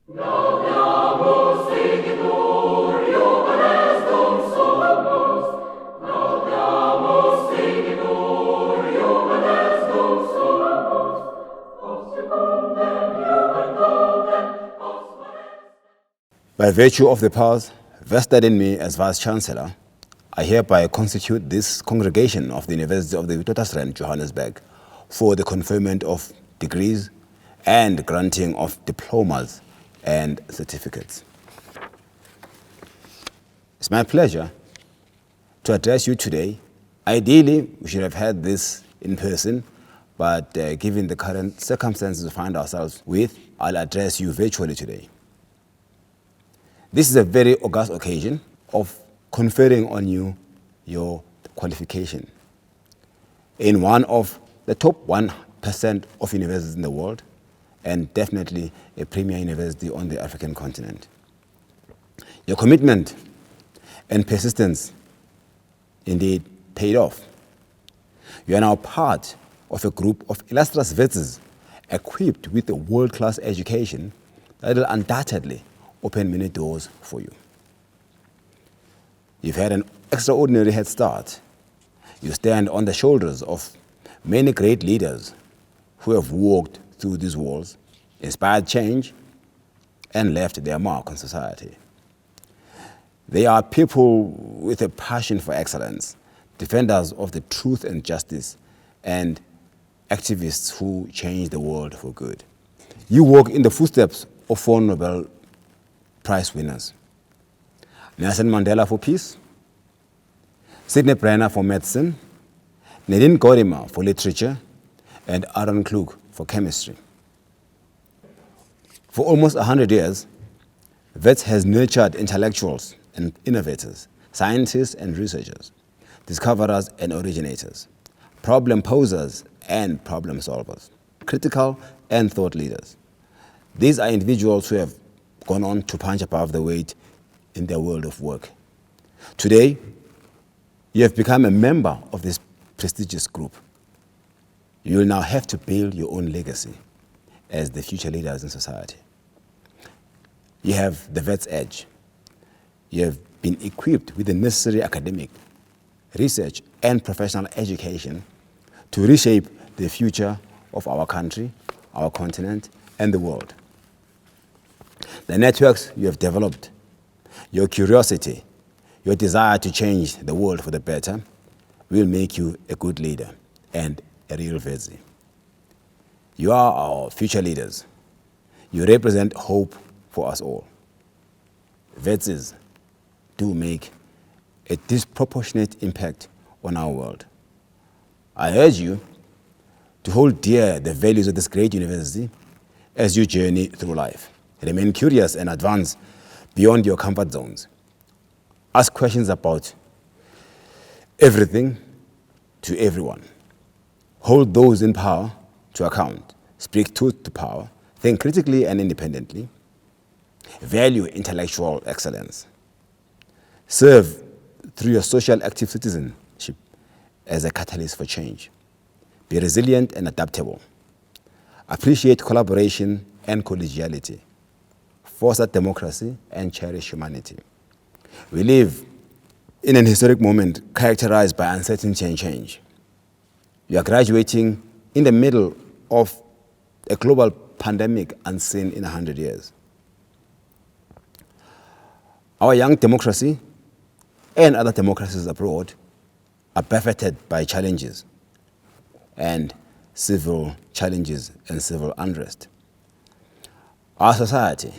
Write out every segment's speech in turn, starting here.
By virtue of the powers vested in me as Vice-Chancellor, I hereby constitute this congregation of the University of the Witwatersrand, Johannesburg, for the conferment of degrees and granting of diplomas and certificates. It's my pleasure to address you today. Ideally, we should have had this in person, but given the current circumstances we find ourselves with, I'll address you virtually today. This is a very august occasion of conferring on you your qualification in one of the top 1% of universities in the world, and definitely a premier university on the African continent. Your commitment and persistence indeed paid off. You are now part of a group of illustrious vets equipped with a world-class education that will undoubtedly open many doors for you. You've had an extraordinary head start. You stand on the shoulders of many great leaders who have walked through these walls, inspired change, and left their mark on society. They are people with a passion for excellence, defenders of the truth and justice, and activists who change the world for good. You walk in the footsteps of 4 Nobel Prize winners: Nelson Mandela for peace, Sidney Brenner for medicine, Nadine Gordimer for literature, and Aaron Klug for chemistry. For almost 100 years, WITS has nurtured intellectuals and innovators, scientists and researchers, discoverers and originators, problem posers and problem solvers, critical and thought leaders. These are individuals who have gone on to punch above the weight in their world of work. Today, you have become a member of this prestigious group. You will now have to build your own legacy as the future leaders in society. You have the vet's edge. You have been equipped with the necessary academic, research, and professional education to reshape the future of our country, our continent, and the world. The networks you have developed, your curiosity, your desire to change the world for the better will make you a good leader and a real Vezi. You are our future leaders. You represent hope for us all. Vezis do make a disproportionate impact on our world. I urge you to hold dear the values of this great university as you journey through life. Remain curious and advance beyond your comfort zones. Ask questions about everything to everyone. Hold those in power to account. Speak truth to power. Think critically and independently. Value intellectual excellence. Serve through your social active citizenship as a catalyst for change. Be resilient and adaptable. Appreciate collaboration and collegiality. Foster democracy and cherish humanity. We live in an historic moment characterized by uncertainty and change. You are graduating in the middle of a global pandemic unseen in 100 years. Our young democracy and other democracies abroad are buffeted by challenges and civil challenges and civil unrest. Our society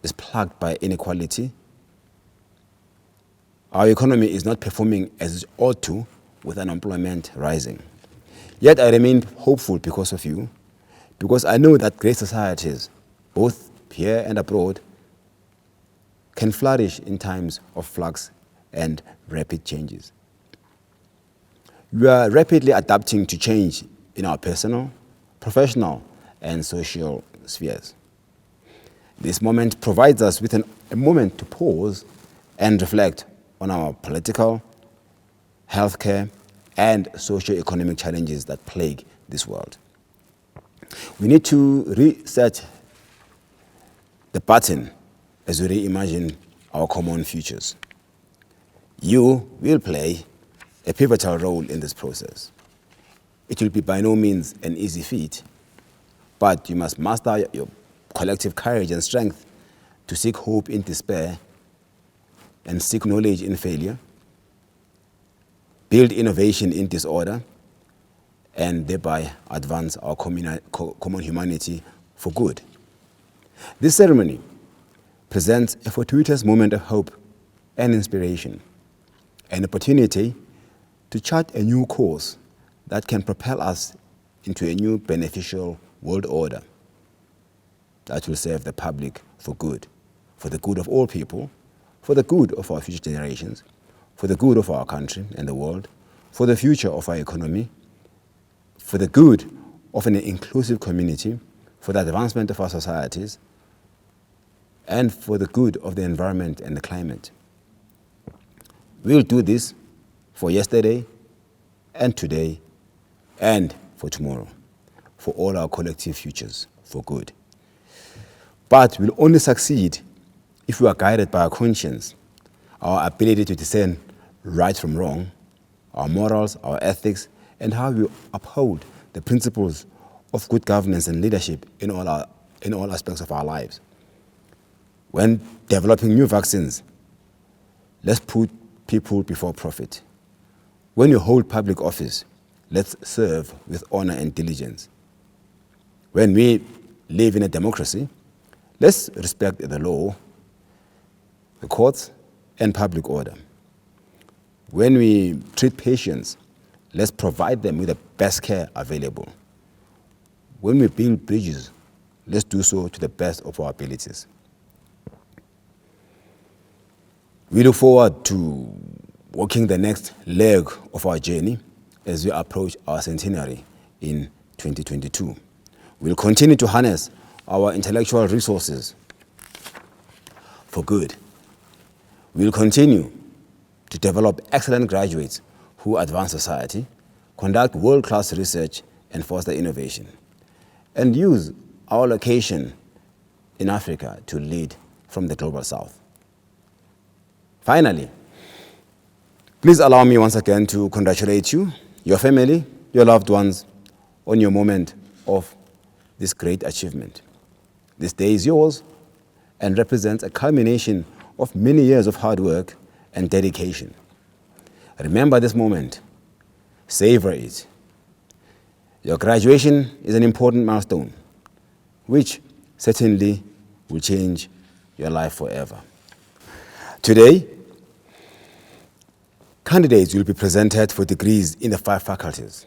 is plagued by inequality. Our economy is not performing as it ought to, with unemployment rising. Yet I remain hopeful because of you, because I know that great societies, both here and abroad, can flourish in times of flux and rapid changes. We are rapidly adapting to change in our personal, professional, and social spheres. This moment provides us with a moment to pause and reflect on our political, healthcare, and socio-economic challenges that plague this world. We need to reset the baton as we reimagine our common futures. You will play a pivotal role in this process. It will be by no means an easy feat, but you must master your collective courage and strength to seek hope in despair and seek knowledge in failure, build innovation in disorder, and thereby advance our common humanity for good. This ceremony presents a fortuitous moment of hope and inspiration, an opportunity to chart a new course that can propel us into a new beneficial world order that will serve the public for good, for the good of all people, for the good of our future generations, for the good of our country and the world, for the future of our economy, for the good of an inclusive community, for the advancement of our societies, and for the good of the environment and the climate. We'll do this for yesterday and today and for tomorrow, for all our collective futures, for good. But we'll only succeed if we are guided by our conscience, our ability to discern right from wrong, our morals, our ethics, and how we uphold the principles of good governance and leadership in all aspects of our lives. When developing new vaccines, let's put people before profit. When you hold public office, let's serve with honor and diligence. When we live in a democracy, let's respect the law, the courts, and public order. When we treat patients, let's provide them with the best care available. When we build bridges, let's do so to the best of our abilities. We look forward to walking the next leg of our journey as we approach our centenary in 2022. We'll continue to harness our intellectual resources for good. We'll continue to develop excellent graduates who advance society, conduct world-class research, and foster innovation, and use our location in Africa to lead from the global south. Finally, please allow me once again to congratulate you, your family, your loved ones, on your moment of this great achievement. This day is yours and represents a culmination of many years of hard work and dedication. Remember this moment. Savor it. Your graduation is an important milestone, which certainly will change your life forever. Today, candidates will be presented for degrees in the 5 faculties: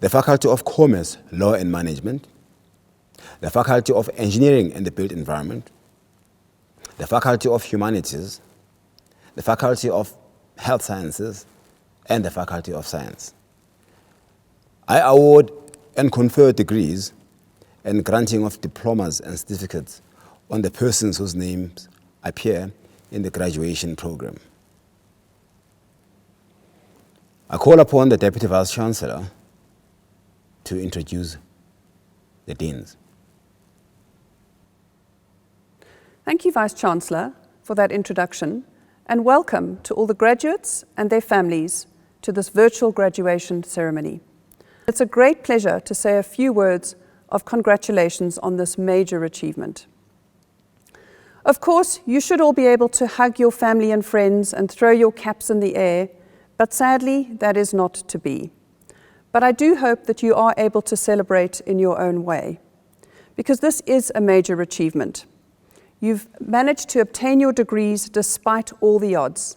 the Faculty of Commerce, Law and Management, the Faculty of Engineering and the Built Environment, the Faculty of Humanities, the Faculty of Health Sciences, and the Faculty of Science. I award and confer degrees and granting of diplomas and certificates on the persons whose names appear in the graduation program. I call upon the Deputy Vice-Chancellor to introduce the deans. Thank you, Vice-Chancellor, for that introduction, and welcome to all the graduates and their families to this virtual graduation ceremony. It's a great pleasure to say a few words of congratulations on this major achievement. Of course, you should all be able to hug your family and friends and throw your caps in the air, but sadly, that is not to be. But I do hope that you are able to celebrate in your own way, because this is a major achievement. You've managed to obtain your degrees despite all the odds,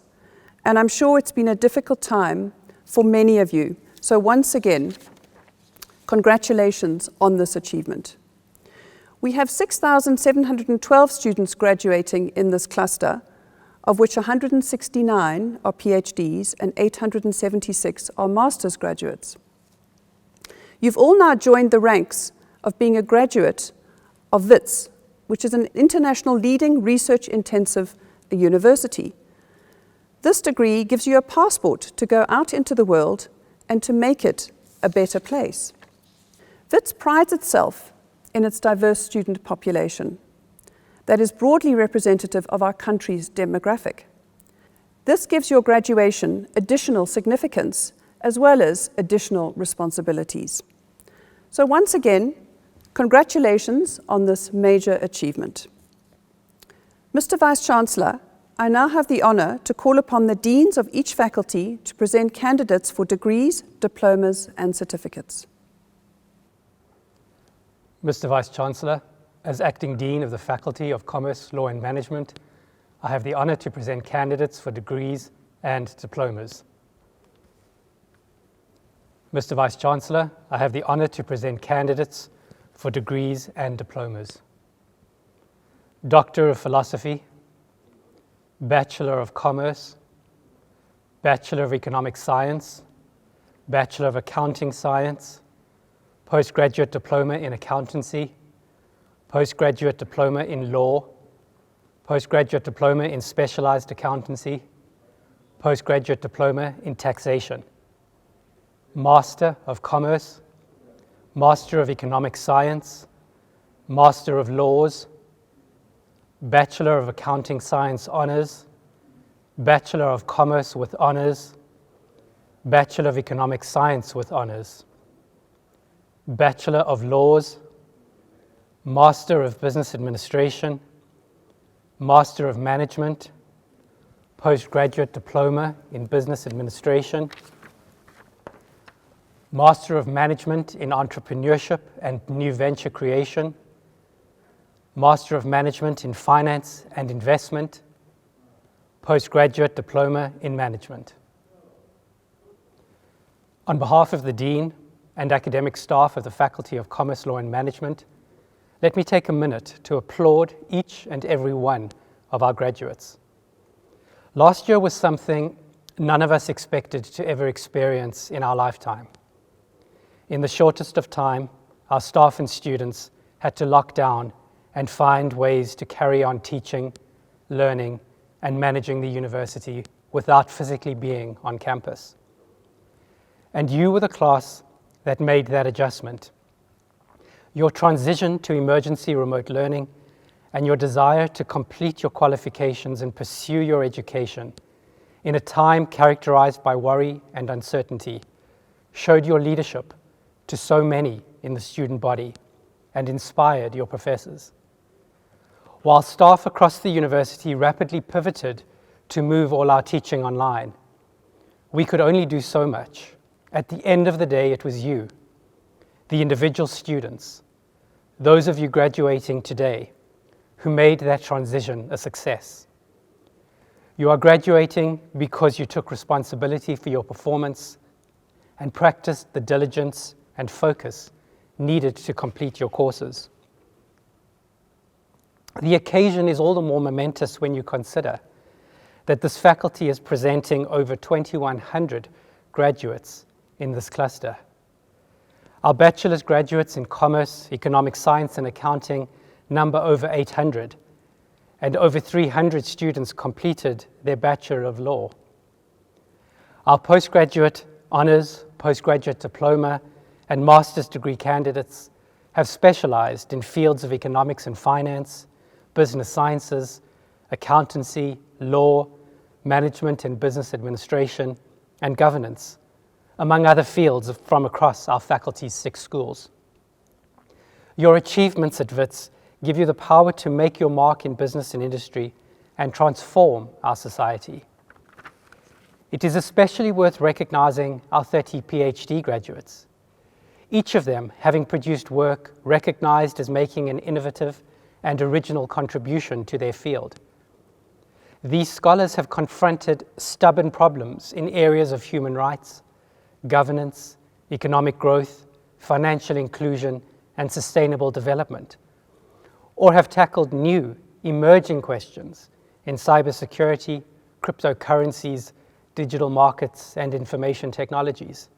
and I'm sure it's been a difficult time for many of you. So once again, congratulations on this achievement. We have 6,712 students graduating in this cluster, of which 169 are PhDs and 876 are master's graduates. You've all now joined the ranks of being a graduate of WITS, which is an international leading research-intensive university. This degree gives you a passport to go out into the world and to make it a better place. WITS prides itself in its diverse student population. that is broadly representative of our country's demographic. This gives your graduation additional significance as well as additional responsibilities. So once again, congratulations on this major achievement. Mr. Vice-Chancellor, I now have the honour to call upon the deans of each faculty to present candidates for degrees, diplomas and certificates. Mr. Vice-Chancellor, as Acting Dean of the Faculty of Commerce, Law and Management, I have the honour to present candidates for degrees and diplomas. Mr. Vice-Chancellor, I have the honour to present candidates for degrees and diplomas. Doctor of Philosophy, Bachelor of Commerce, Bachelor of Economic Science, Bachelor of Accounting Science, Postgraduate Diploma in Accountancy, Postgraduate Diploma in Law, Postgraduate Diploma in Specialized Accountancy, Postgraduate Diploma in Taxation, Master of Commerce, Master of Economic Science, Master of Laws, Bachelor of Accounting Science Honours, Bachelor of Commerce with Honours, Bachelor of Economic Science with Honours, Bachelor of Laws, Master of Business Administration, Master of Management, Postgraduate Diploma in Business Administration, Master of Management in Entrepreneurship and New Venture Creation, Master of Management in Finance and Investment, Postgraduate Diploma in Management. On behalf of the Dean and academic staff of the Faculty of Commerce, Law and Management, let me take a minute to applaud each and every one of our graduates. Last year was something none of us expected to ever experience in our lifetime. In the shortest of time, our staff and students had to lock down and find ways to carry on teaching, learning, and managing the university without physically being on campus. And you were the class that made that adjustment. Your transition to emergency remote learning and your desire to complete your qualifications and pursue your education in a time characterized by worry and uncertainty showed your leadership to so many in the student body and inspired your professors. While staff across the university rapidly pivoted to move all our teaching online, we could only do so much. At the end of the day, it was you, the individual students, those of you graduating today, who made that transition a success. You are graduating because you took responsibility for your performance and practiced the diligence and focus needed to complete your courses. The occasion is all the more momentous when you consider that this faculty is presenting over 2,100 graduates in this cluster. Our bachelor's graduates in Commerce, Economic Science and Accounting number over 800, and over 300 students completed their Bachelor of Law. Our postgraduate honours, postgraduate diploma, and master's degree candidates have specialized in fields of economics and finance, business sciences, accountancy, law, management and business administration, and governance, among other fields from across our faculty's 6 schools. Your achievements at WITS give you the power to make your mark in business and industry and transform our society. It is especially worth recognizing our 30 PhD graduates, each of them having produced work recognized as making an innovative and original contribution to their field. These scholars have confronted stubborn problems in areas of human rights, governance, economic growth, financial inclusion, and sustainable development, or have tackled new, emerging questions in cybersecurity, cryptocurrencies, digital markets, and information technologies.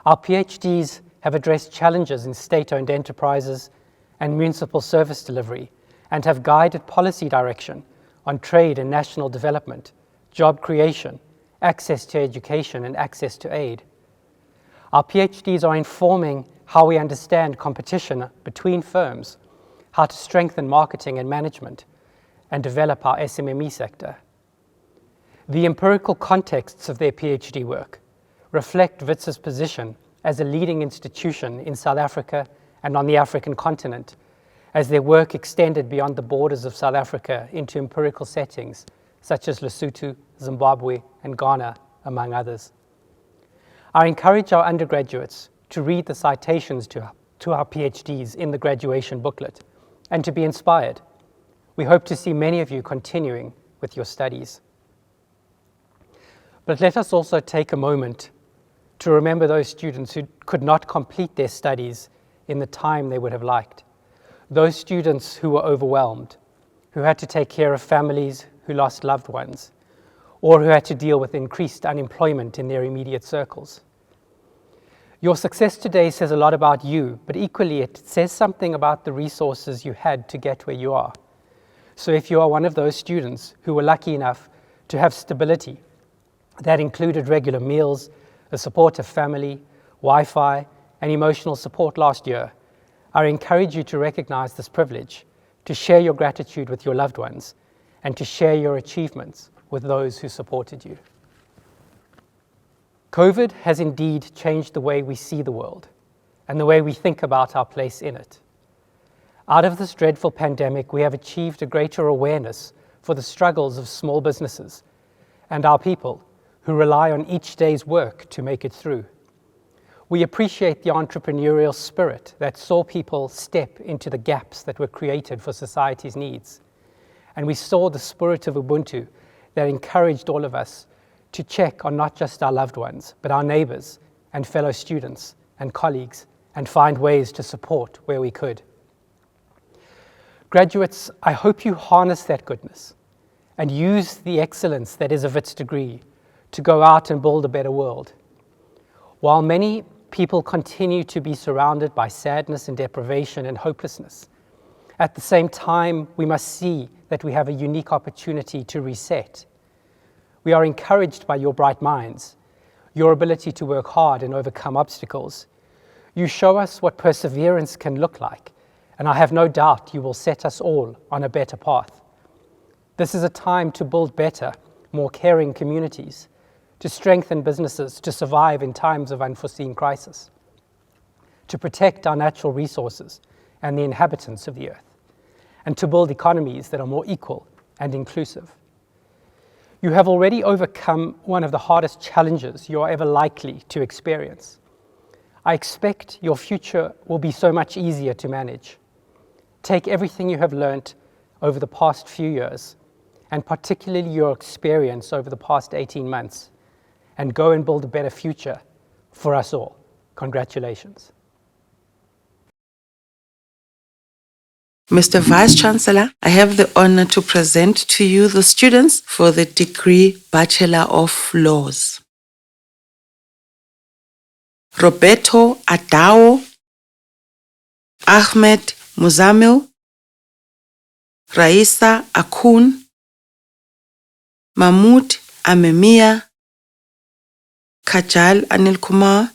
Our PhDs have addressed challenges in state-owned enterprises and municipal service delivery, and have guided policy direction on trade and national development, job creation, access to education, and access to aid. Our PhDs are informing how we understand competition between firms, how to strengthen marketing and management, and develop our SMME sector. The empirical contexts of their PhD work reflect WITS's position as a leading institution in South Africa and on the African continent, as their work extended beyond the borders of South Africa into empirical settings such as Lesotho, Zimbabwe, and Ghana, among others. I encourage our undergraduates to read the citations to our PhDs in the graduation booklet and to be inspired. We hope to see many of you continuing with your studies. But let us also take a moment to remember those students who could not complete their studies in the time they would have liked. Those students who were overwhelmed, who had to take care of families who lost loved ones, or who had to deal with increased unemployment in their immediate circles. Your success today says a lot about you, but equally it says something about the resources you had to get where you are. So if you are one of those students who were lucky enough to have stability that included regular meals, a supportive family, Wi-Fi, and emotional support last year, I encourage you to recognize this privilege, to share your gratitude with your loved ones, and to share your achievements with those who supported you. COVID has indeed changed the way we see the world and the way we think about our place in it. Out of this dreadful pandemic, we have achieved a greater awareness for the struggles of small businesses and our people who rely on each day's work to make it through. We appreciate the entrepreneurial spirit that saw people step into the gaps that were created for society's needs. And we saw the spirit of Ubuntu that encouraged all of us to check on not just our loved ones, but our neighbors and fellow students and colleagues, and find ways to support where we could. Graduates, I hope you harness that goodness and use the excellence that is a WITS degree to go out and build a better world. While many people continue to be surrounded by sadness and deprivation and hopelessness, at the same time, we must see that we have a unique opportunity to reset. We are encouraged by your bright minds, your ability to work hard and overcome obstacles. You show us what perseverance can look like, and I have no doubt you will set us all on a better path. This is a time to build better, more caring communities, to strengthen businesses to survive in times of unforeseen crisis, to protect our natural resources and the inhabitants of the earth, and to build economies that are more equal and inclusive. You have already overcome one of the hardest challenges you are ever likely to experience. I expect your future will be so much easier to manage. Take everything you have learnt over the past few years, and particularly your experience over the past 18 months, and go and build a better future for us all. Congratulations. Mr. Vice-Chancellor, I have the honor to present to you the students for the degree Bachelor of Laws. Roberto Adao, Ahmed Muzamil, Raisa Akun, Mahmoud Amemia, Kajal Anil Kumar,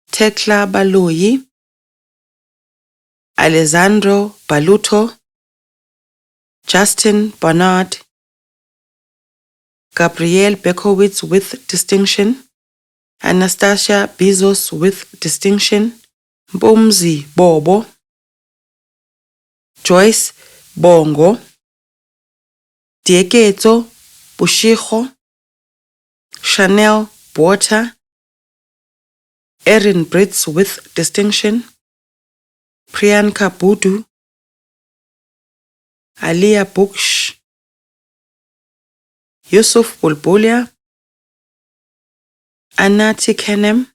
Tekla Baloyi, Alessandro Baluto, Justin Bernard, Gabrielle Bekowitz with distinction, Anastasia Bezos with distinction, Mbumzi Bobo, Joyce Bongo, Dieketo Bushiho, Chanel Bota, Erin Brits with distinction, Priyanka Budu, Alia Buksh, Yusuf Bulbulia, Anati Kenem,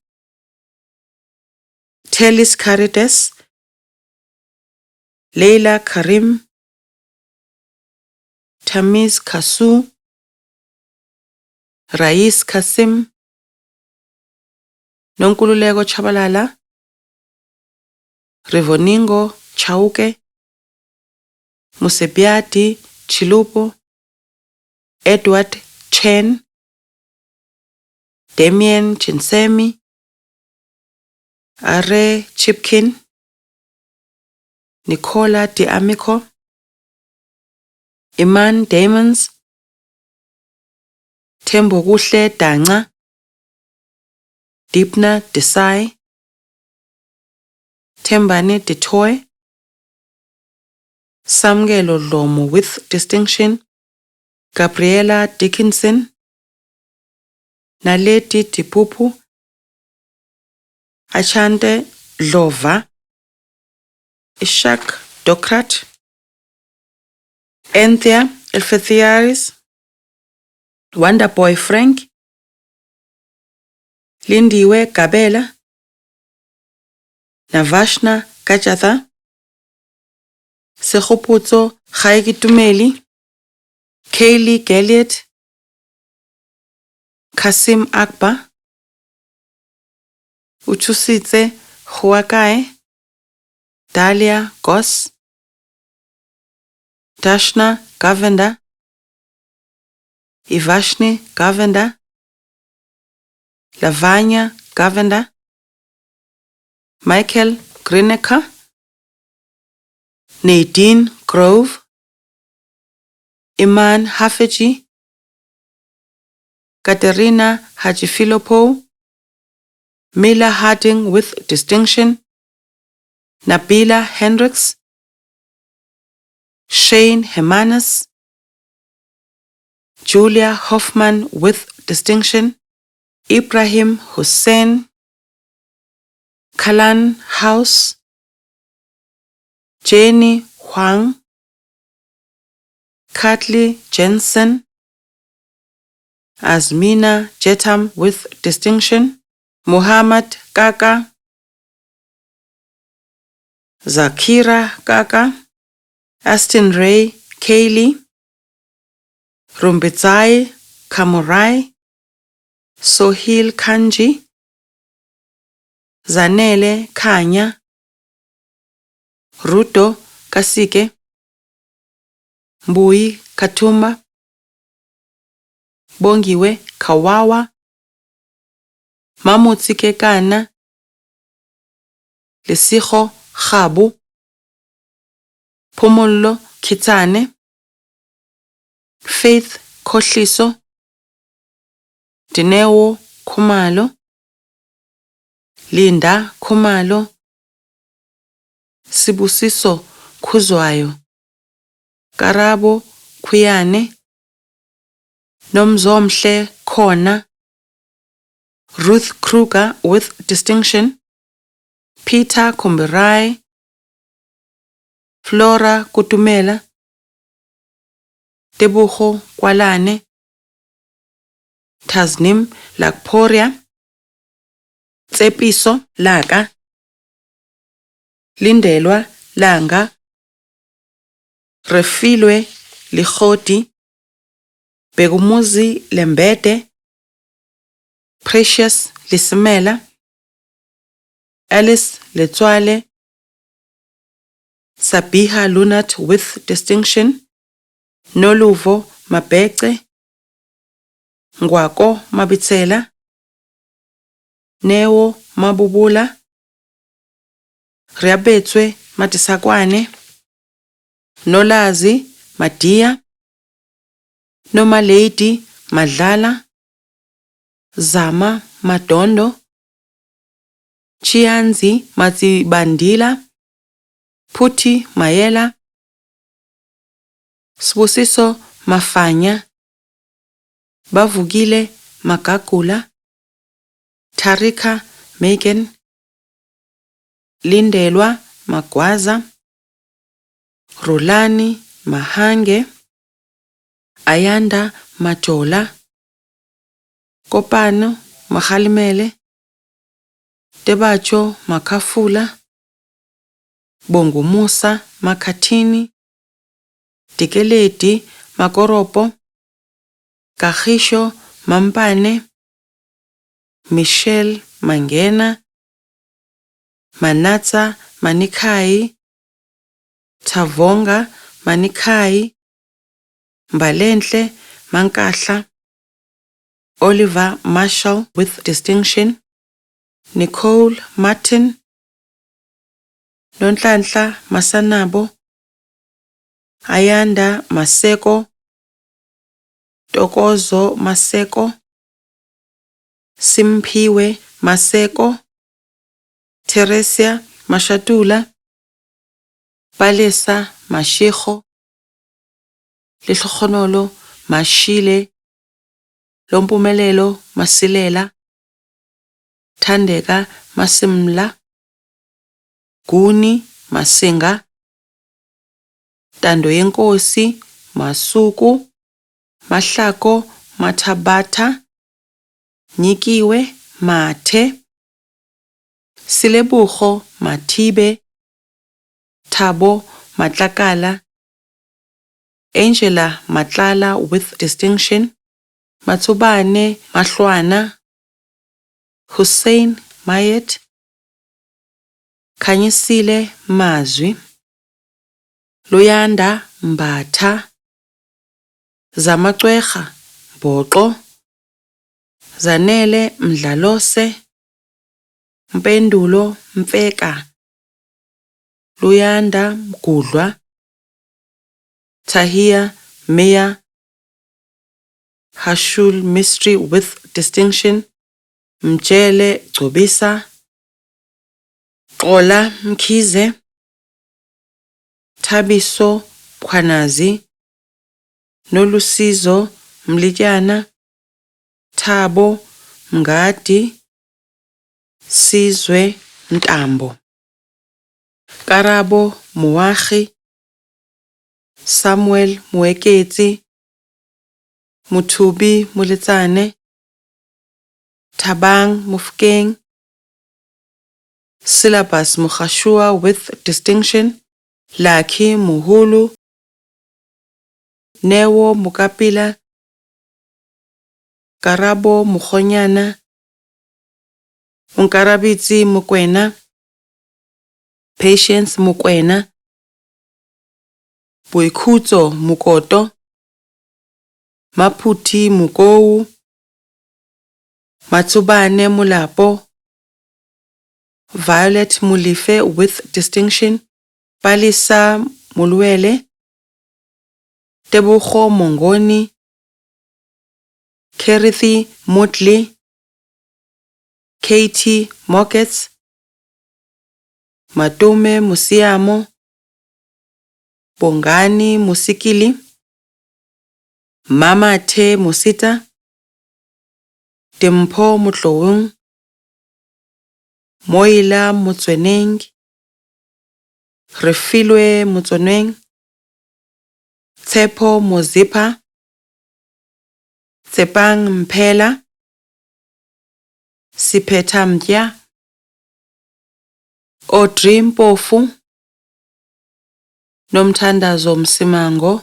Telis Carides, Leila Karim, Tamiz Kasu, Rais Kasim, Nonkululeko Chabalala, Revoningo Chauke, Musebiati Chilupo, Edward Chen, Damien Chinsemi, Are Chipkin, Nicola D'Amico, Iman Damons, Thembokuhle Danca, Deepna Desai, Thembani Detoy, Samgelo Lomo with distinction, Gabriela Dickinson, Naleti Tipupu, Achante Lova, Ishak Dokrat, Anthea Elfethiaris, Wonderboy Frank, Lindiwe Gabela, Navashna Kajatha, Sekgopotso Khaekitumeli, Kaylee Galliot, Kasim Akbar, Uchusitse Huakae, Dalia Goss, Dashna Govender, Ivashni Govender, Lavanya Govender, Michael Grineker, Nadine Grove, Iman Hafeji, Katerina Hajifilopo, Mila Harding with distinction, Nabila Hendricks, Shane Hemanis, Julia Hoffman with distinction, Ibrahim Hussein, Kalan House, Jenny Huang, Kathleen Jensen, Azmina Jetam with distinction, Muhammad Kaka, Zakira Kaka, Aston Ray Kaylee, Rumbitsai Kamurai, Sohil Kanji, Zanele Kanya, Ruto Kasike, Mbui Katumba, Bongiwe Kawawa, Mamutsike Kana, Lesiho Khabu, Pumullo Kitane, Faith Khosliso, Dineo Khumalo, Linda Khumalo, Sibusiso Khuzwayo, Karabo Khuyane, Nomzomhle Khona, Ruth Kruger with distinction, Peter Kumbirai, Flora Kutumela, Tebuho Kwalane, Tasnim Lakporia, Tsepiso Laga, Lindelwa Langa, Refilwe Likhoti, Begumuzi Lembete, Precious Lisimela, Alice Letswale, Sabiha Lunat with distinction, Noluvo Mabece, Ngwako Mabitsela, Neo Mabubula, Riabetswe Matisakwane, Nolazi Madia, Noma Lady Madlala, Zama Madondo, Chianzi Matsibandila, Puti Mayela, Sbusiso Mafanya, Bavugile Makakula, Tarika Megan, Lindelwa Magwaza, Rulani Mahange, Ayanda Majola, Kopano Mahalimele, Debacho Makafula, Bongo Musa Makatini, Tikeleti Makoropo, Kahisho Mampane, Michelle Mangena, Manatsa Manikai, Tavonga Manikai, Mbalenhle Mankahla, Oliver Marshall with distinction, Nicole Martin, Nonhlanhla Masanabo, Ayanda Maseko, Tokozo Maseko, Simpiwe Maseko, Teresia Mashatula, Palesa Mashego, Lehlogonolo Mashile, Lompumelelo Masilela, Thandeka Masimla, Guni Masinga, Tando Yenkosi Masuku, Mahlako Mathabata, Nyikiwe Mathe, Silebogo Mathibe, Thabo Matlakala, Angela Matlala with distinction, Matsobane Mahlwana, Hussein Mayet, Khanyisile Mazwi, Luyanda Mbatha, Zamacweja Boqo, Zanele Mdlalose, Mpendulo Mfeka, Luyanda Mgudlwa, Tahia Meya, Hashul Mystery with distinction, Mjele Gcobisa, Xola Mkhize, Thabiso Khwanazi, Nolusizo Mlityana, Thabo Mngadi, Sizwe Ntambo, Karabo Moagi, Samuel Moeketsi, Muthubi Moletsane, Thabang Mofokeng, Syllabus Mogashua with distinction, Lucky Moholo, Newo Mokapila, Karabo Mokgonyana, Unkarabitsi Mokwena, Patience Mokwena, Boikhutso Mokoto, Maphuthi Mokou, Matsubane Molapo, Violet Mulife with distinction, Palisa Mulwele, Tebogo Mongoni, Kerithi Motli, Katie Mockets, Matome Musiamo, Bongani Musikili, Mama Te Musita, Tempo Mutlowung, Moila Motsweneng, Refilwe Motsweneng, Tsepo Mozipa, Tsepang Mphela, Siphetha Mtya, Audrey Mpofu, Nomthandazo Msimango,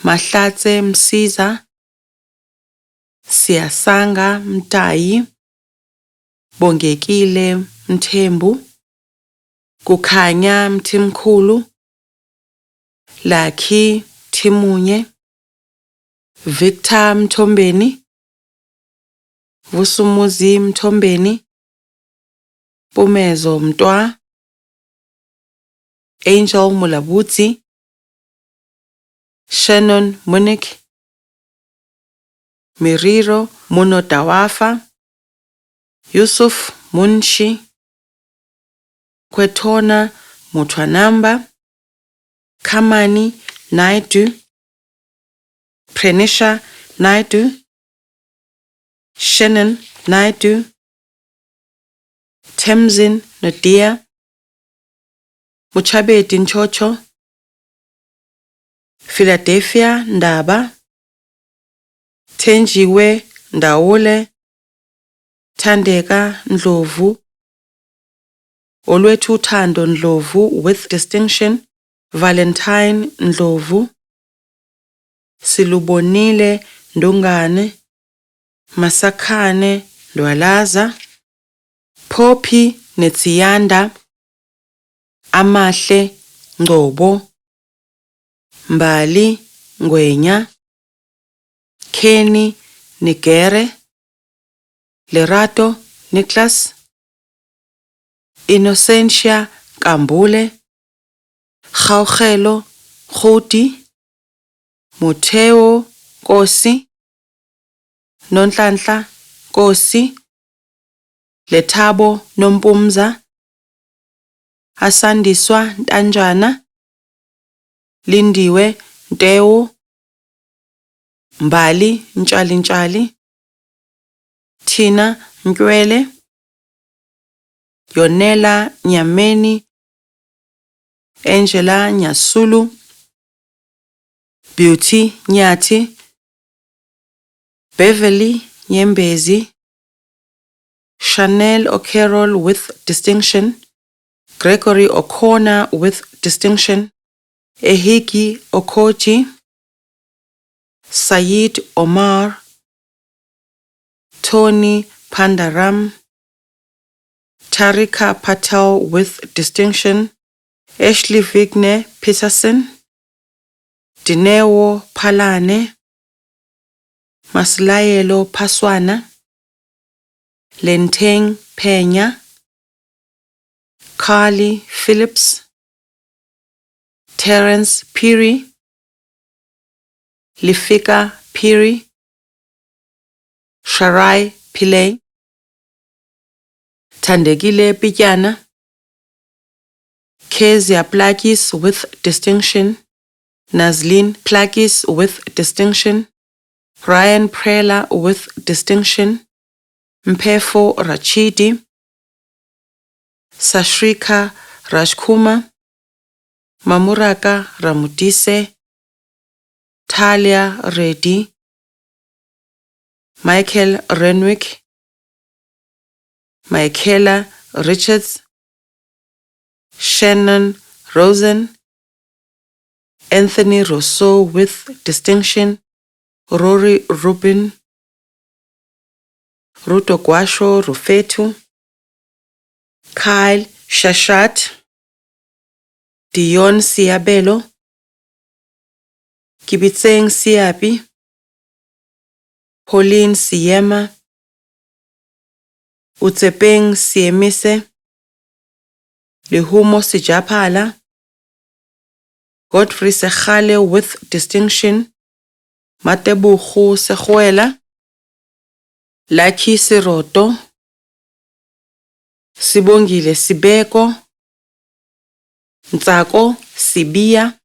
Mahlatse Msiza, Siyasanga Mtayi, Bongekile Mthembu, Kukhanya Mthimkhulu, Lucky Thimunye, Victor Mthombeni, Vusumuzi Mthombeni, Pumezo Mtwa, Angel Mulabuti, Shannon Munich, Miriro Munotawafa, Yusuf Munshi, Kwetona Mutwanamba, Kamani Naidu, Prenisha Naidu, Shannon Naidu, Temzin Nadia, Muchabeti Nchocho, Philadelphia Ndaba, Tenjiwe Ndawule, Thandeka Ndlovu, Olwethu Thando Ndlovu with distinction, Valentine Ndlovu, Silubonile Ndungane, Masakhane Ndwalaza, Poppy Netsiyanda, Amahle Ngcobo, Mbali Ngwenya, Kenny Nigere, Lerato Nicholas, Innocentia Nkambule, Gaugelo, Godi, Mutheo, Kosi, Nonhlanhla, Kosi, Lethabo, Nompumza, Asandiswa, Ntanjana, Lindiwe, Ntewu, Mbali, Ntshali, Tina, Nkwele, Yonela, Nyameni, Angela, Nyasulu, Beauty, Nyati, Beverly, Nyembezi, Chanel O'Carroll with distinction, Gregory O'Connor with distinction, Ehiki Okoji, Saeed Omar, Tony Pandaram, Tarika Patel with distinction, Ashley Vigne Peterson, Dineo Palane, Maslayelo Paswana, Lenteng Pena, Carly Phillips, Terence Piri, Lifika Piri, Sharai Pillay, Tandegile Pityana, Kezia Plakis with distinction, Nazlin Plakis with distinction, Ryan Prela with distinction, Mpefo Rachidi, Sashrika Rajkuma, Mamuraka Ramudise, Talia Reddy, Michael Renwick, Michaela Richards, Shannon Rosen, Anthony Rousseau with distinction, Rory Rubin, Ruto Guasho Rufetu, Kyle Shashat, Dion Siabelo, Kibitseng Siapi, Pauline Siema, Utsepeng Siemise, Lehumo Sijapala, Godfrey Sechale with distinction, Matebuchu Sehuela, Lucky Siroto, Sibongile Sibeko, Ntsako Sibia,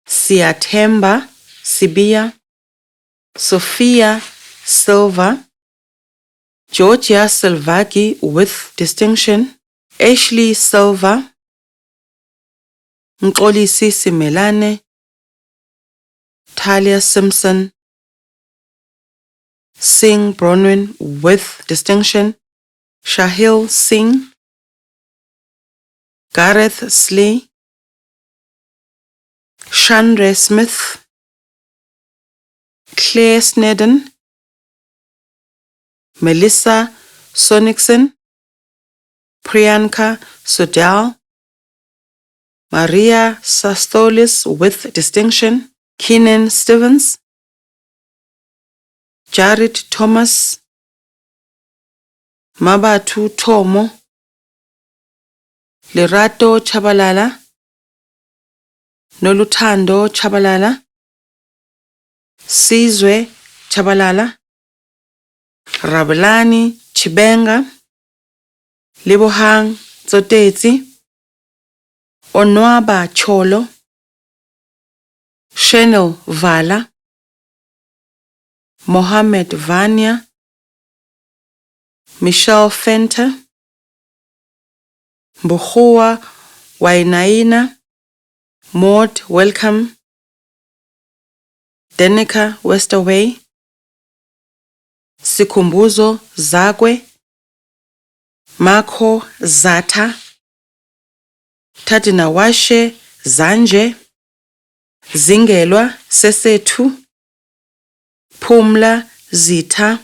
Siathemba Sibia, Sophia Silva, Georgia Silvaki with distinction, Ashley Silva, Nkolisi Simelane, Talia Simpson, Singh Bronwyn with distinction, Shahil Singh, Gareth Slee, Chandra Smith, Claire Snedden, Melissa Sonikson, Priyanka Sodal, Maria Sastolis with distinction, Keenan Stevens, Jared Thomas, Mabatu Tomo, Lerato Chabalala, Noluthando Chabalala, Sizwe Chabalala, Rabelani Chibenga, Libohang Zotetsi, Onwaba Cholo, Shenel Vala, Mohammed Vanya, Michelle Fenter, Mbukhua Wainaina, Maud Welcome, Denica Westerway, Sikumbuzo Zagwe, Marco Zata, Tadinawashe Zanje, Zingelwa Sesetu, Pumla Zita,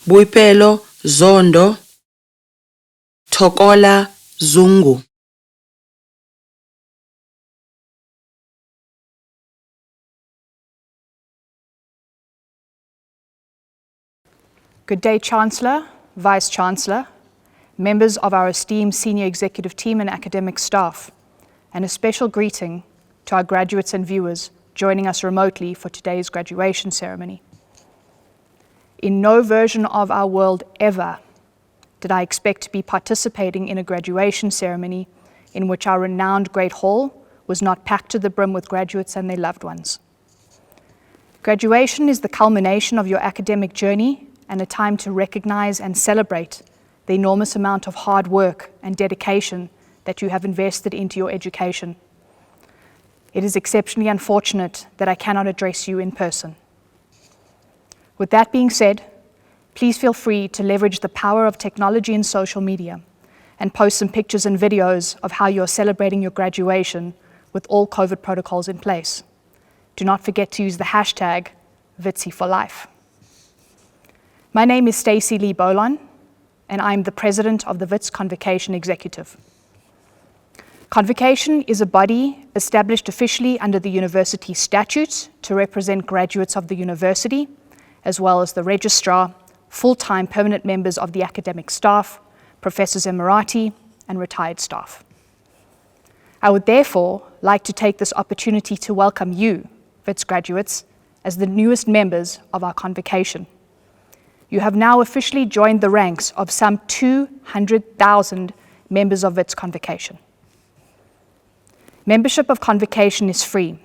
Buipelo Zondo, Tokola Zungu. Good day, Chancellor, Vice-Chancellor, members of our esteemed senior executive team and academic staff, and a special greeting to our graduates and viewers joining us remotely for today's graduation ceremony. In no version of our world ever did I expect to be participating in a graduation ceremony in which our renowned Great Hall was not packed to the brim with graduates and their loved ones. Graduation is the culmination of your academic journey and a time to recognize and celebrate the enormous amount of hard work and dedication that you have invested into your education. It is exceptionally unfortunate that I cannot address you in person. With that being said, please feel free to leverage the power of technology and social media and post some pictures and videos of how you are celebrating your graduation with all COVID protocols in place. Do not forget to use the hashtag #VITSI4Life. My name is Stacey Lee Bolon, and I'm the president of the WITS Convocation Executive. Convocation is a body established officially under the university statutes to represent graduates of the university, as well as the registrar, full-time permanent members of the academic staff, professors emeriti, and retired staff. I would therefore like to take this opportunity to welcome you, WITS graduates, as the newest members of our convocation. You have now officially joined the ranks of some 200,000 members of WITS Convocation. Membership of Convocation is free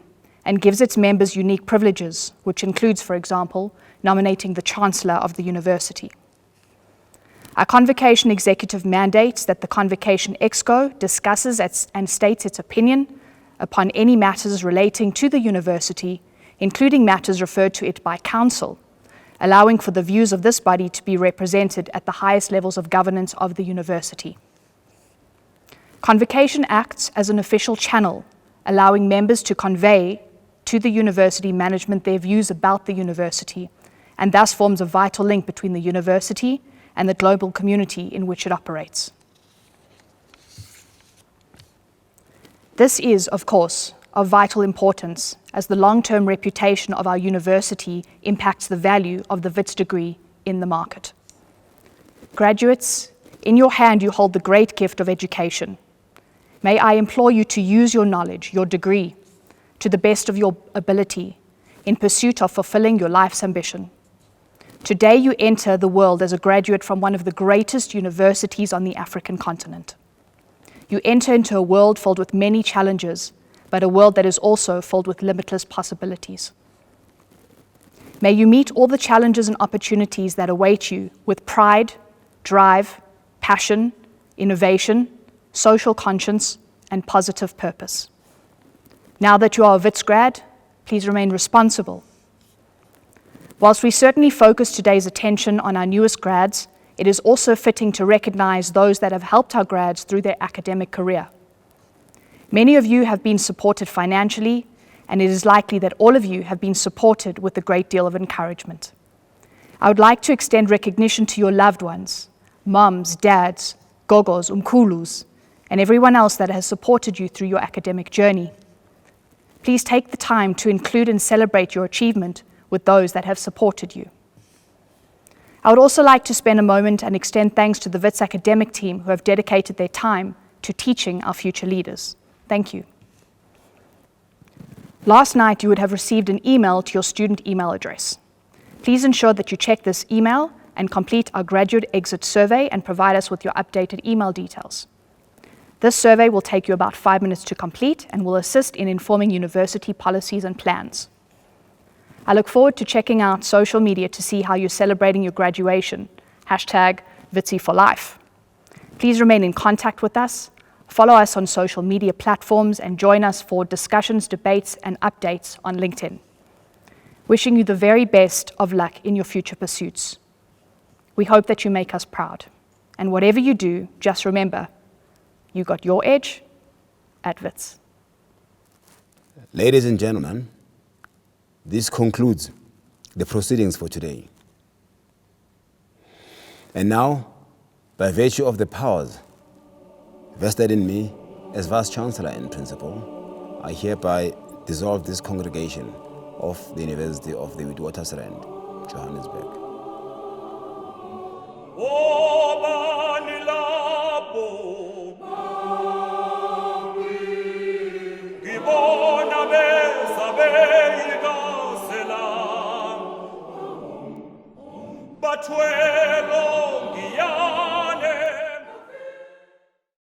and gives its members unique privileges, which includes, for example, nominating the Chancellor of the University. Our Convocation Executive mandates that the Convocation Exco discusses and states its opinion upon any matters relating to the University, including matters referred to it by Council, allowing for the views of this body to be represented at the highest levels of governance of the University. Convocation acts as an official channel, allowing members to convey to the university management their views about the university, and thus forms a vital link between the university and the global community in which it operates. This is, of course, of vital importance as the long-term reputation of our university impacts the value of the WITS degree in the market. Graduates, in your hand you hold the great gift of education. May I implore you to use your knowledge, your degree, to the best of your ability in pursuit of fulfilling your life's ambition. Today you enter the world as a graduate from one of the greatest universities on the African continent. You enter into a world filled with many challenges, but a world that is also filled with limitless possibilities. May you meet all the challenges and opportunities that await you with pride, drive, passion, innovation, social conscience, and positive purpose. Now that you are a WITS grad, please remain responsible. Whilst we certainly focus today's attention on our newest grads, it is also fitting to recognize those that have helped our grads through their academic career. Many of you have been supported financially, and it is likely that all of you have been supported with a great deal of encouragement. I would like to extend recognition to your loved ones, mums, dads, gogos, umkulus, and everyone else that has supported you through your academic journey. Please take the time to include and celebrate your achievement with those that have supported you. I would also like to spend a moment and extend thanks to the WITS academic team who have dedicated their time to teaching our future leaders. Thank you. Last night, you would have received an email to your student email address. Please ensure that you check this email and complete our graduate exit survey and provide us with your updated email details. This survey will take you about 5 minutes to complete and will assist in informing university policies and plans. I look forward to checking out social media to see how you're celebrating your graduation. #VITSI4Life. Please remain in contact with us, follow us on social media platforms, and join us for discussions, debates, and updates on LinkedIn. Wishing you the very best of luck in your future pursuits. We hope that you make us proud. And whatever you do, just remember, you got your edge at WITS. Ladies and gentlemen, this concludes the proceedings for today. And now, by virtue of the powers vested in me as Vice-Chancellor and Principal, I hereby dissolve this congregation of the University of the Witwatersrand, Johannesburg. But where